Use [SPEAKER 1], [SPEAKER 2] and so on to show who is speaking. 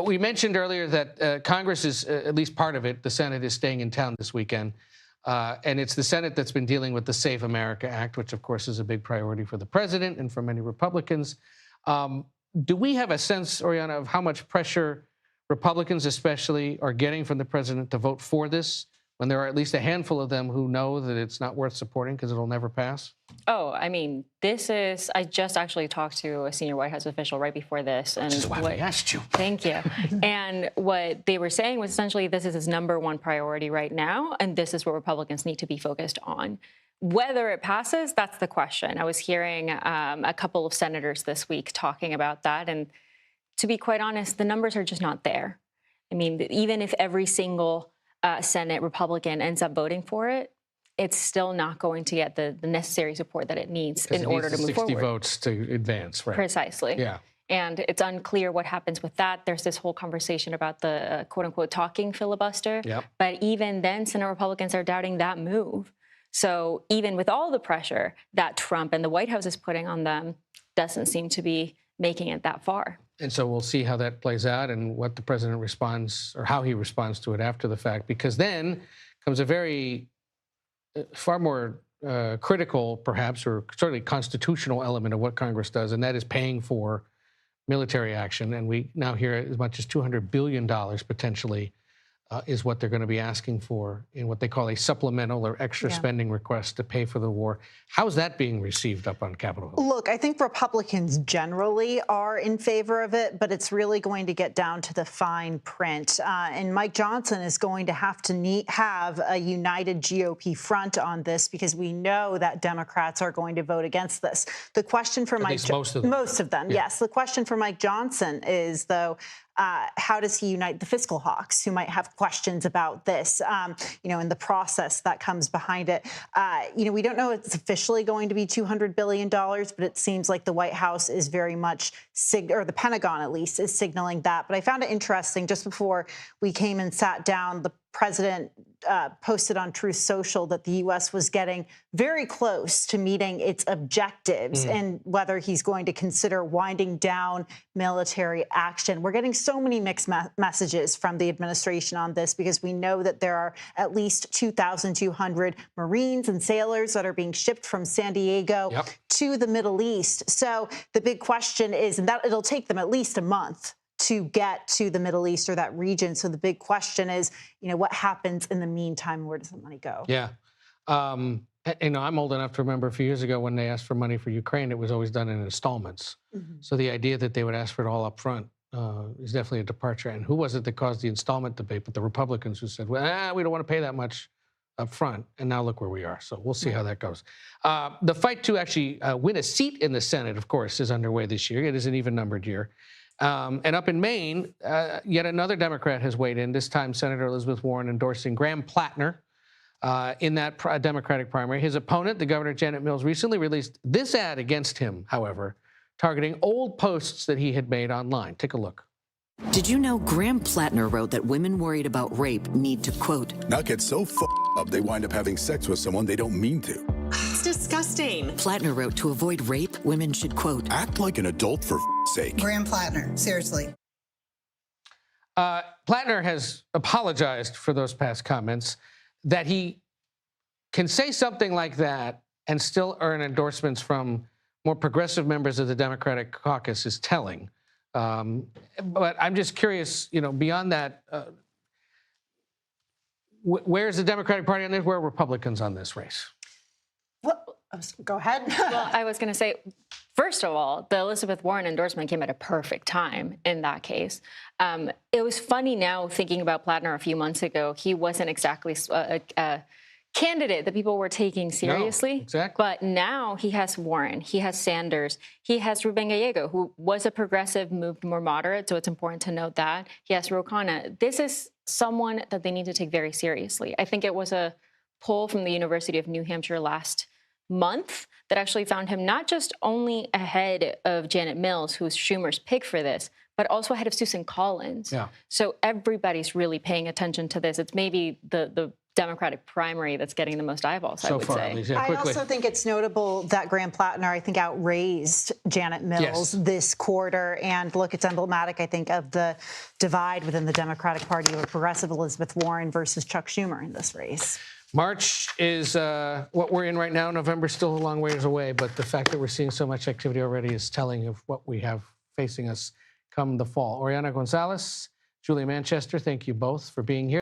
[SPEAKER 1] We mentioned earlier that Congress is, at least part of it, the Senate is staying in town this weekend. And it's the Senate that's been dealing with the Save America Act, which, of course, is a big priority for the president and for many Republicans. Do we have a sense, Oriana, of how much pressure Republicans especially are getting from the president to vote for this, when there are at least a handful of them who know that it's not worth supporting because it'll never pass?
[SPEAKER 2] Oh, I mean, I just actually talked to a senior White House official right before this.
[SPEAKER 1] Which is why we asked you.
[SPEAKER 2] Thank you. And what they were saying was essentially this is his #1 priority right now, and this is what Republicans need to be focused on. Whether it passes, that's the question. I was hearing a couple of senators this week talking about that, and to be quite honest, the numbers are just not there. I mean, even if every single Senate Republican ends up voting for it, it's still not going to get the necessary support that it needs in order to move forward.
[SPEAKER 1] 60 votes to advance, right?
[SPEAKER 2] Precisely.
[SPEAKER 1] Yeah.
[SPEAKER 2] And it's unclear what happens with that. There's this whole conversation about the quote-unquote talking filibuster.
[SPEAKER 1] Yep.
[SPEAKER 2] But even then, Senate Republicans are doubting that move. So even with all the pressure that Trump and the White House is putting on them, doesn't seem to be making it that far.
[SPEAKER 1] And so we'll see how that plays out and what the president responds, or how he responds to it after the fact, because then comes a far more critical, perhaps, or certainly constitutional element of what Congress does, and that is paying for military action. And we now hear as much as $200 billion potentially is what they're going to be asking for in what they call a supplemental or extra spending request to pay for the war. How's that being received up on Capitol Hill?
[SPEAKER 3] Look, I think Republicans generally are in favor of it, but it's really going to get down to the fine print. And Mike Johnson is going to have a united GOP front on this, because we know that Democrats are going to vote against this. The question for
[SPEAKER 1] most of them,
[SPEAKER 3] yes. The question for Mike Johnson is, though, how does he unite the fiscal hawks who might have questions about this, and the process that comes behind it? We don't know if it's officially going to be $200 billion, but it seems like the White House is very much, or the Pentagon at least, is signaling that. But I found it interesting, just before we came and sat down, the president posted on Truth Social that the U.S. was getting very close to meeting its objectives and whether he's going to consider winding down military action. We're getting so many mixed messages from the administration on this, because we know that there are at least 2,200 Marines and sailors that are being shipped from San Diego to the Middle East. So the big question is, and that it'll take them at least a month to get to the Middle East or that region. So the big question is, what happens in the meantime? Where does the money go?
[SPEAKER 1] Yeah. I'm old enough to remember a few years ago when they asked for money for Ukraine, it was always done in installments. So the idea that they would ask for it all up front is definitely a departure. And who was it that caused the installment debate? But the Republicans, who said, well, we don't want to pay that much up front. And now look where we are. So we'll see how that goes. The fight to actually win a seat in the Senate, of course, is underway this year. It is an even-numbered year. And up in Maine, yet another Democrat has weighed in, this time Senator Elizabeth Warren endorsing Graham Plattner in that Democratic primary. His opponent, the Governor Janet Mills, recently released this ad against him, however, targeting old posts that he had made online. Take a look.
[SPEAKER 4] Did you know Graham Plattner wrote that women worried about rape need to, quote,
[SPEAKER 5] not get so up they wind up having sex with someone they don't mean to.
[SPEAKER 4] It's disgusting. Plattner wrote to avoid rape, women should, quote,
[SPEAKER 5] act like an adult for sake.
[SPEAKER 6] Graham Plattner, seriously.
[SPEAKER 1] Plattner has apologized for those past comments. That he can say something like that and still earn endorsements from more progressive members of the Democratic caucus is telling. But I'm just curious, beyond that, where's the Democratic Party on this? Where are Republicans on this race?
[SPEAKER 3] Well, go ahead.
[SPEAKER 2] Well, I was going to say, first of all, the Elizabeth Warren endorsement came at a perfect time in that case. It was funny now thinking about Plattner a few months ago. He wasn't exactly a candidate that people were taking seriously.
[SPEAKER 1] No, exactly.
[SPEAKER 2] But now he has Warren, he has Sanders, he has Ruben Gallego, who was a progressive, moved more moderate, so it's important to note that. He has Ro Khanna. This is someone that they need to take very seriously. I think it was a poll from the University of New Hampshire last month that actually found him not just only ahead of Janet Mills, who's Schumer's pick for this, but also ahead of Susan Collins.
[SPEAKER 1] Yeah.
[SPEAKER 2] So everybody's really paying attention to this. It's maybe the Democratic primary that's getting the most eyeballs, I
[SPEAKER 1] So
[SPEAKER 2] would
[SPEAKER 1] far,
[SPEAKER 2] say.
[SPEAKER 1] at least. Yeah,
[SPEAKER 3] I
[SPEAKER 1] quickly.
[SPEAKER 3] also think it's notable that Graham Plattner, I think, outraised Janet Mills this quarter. And look, it's emblematic, I think, of the divide within the Democratic Party over progressive Elizabeth Warren versus Chuck Schumer in this race.
[SPEAKER 1] March is what we're in right now. November's still a long ways away, but the fact that we're seeing so much activity already is telling of what we have facing us come the fall. Oriana Gonzalez, Julia Manchester, thank you both for being here.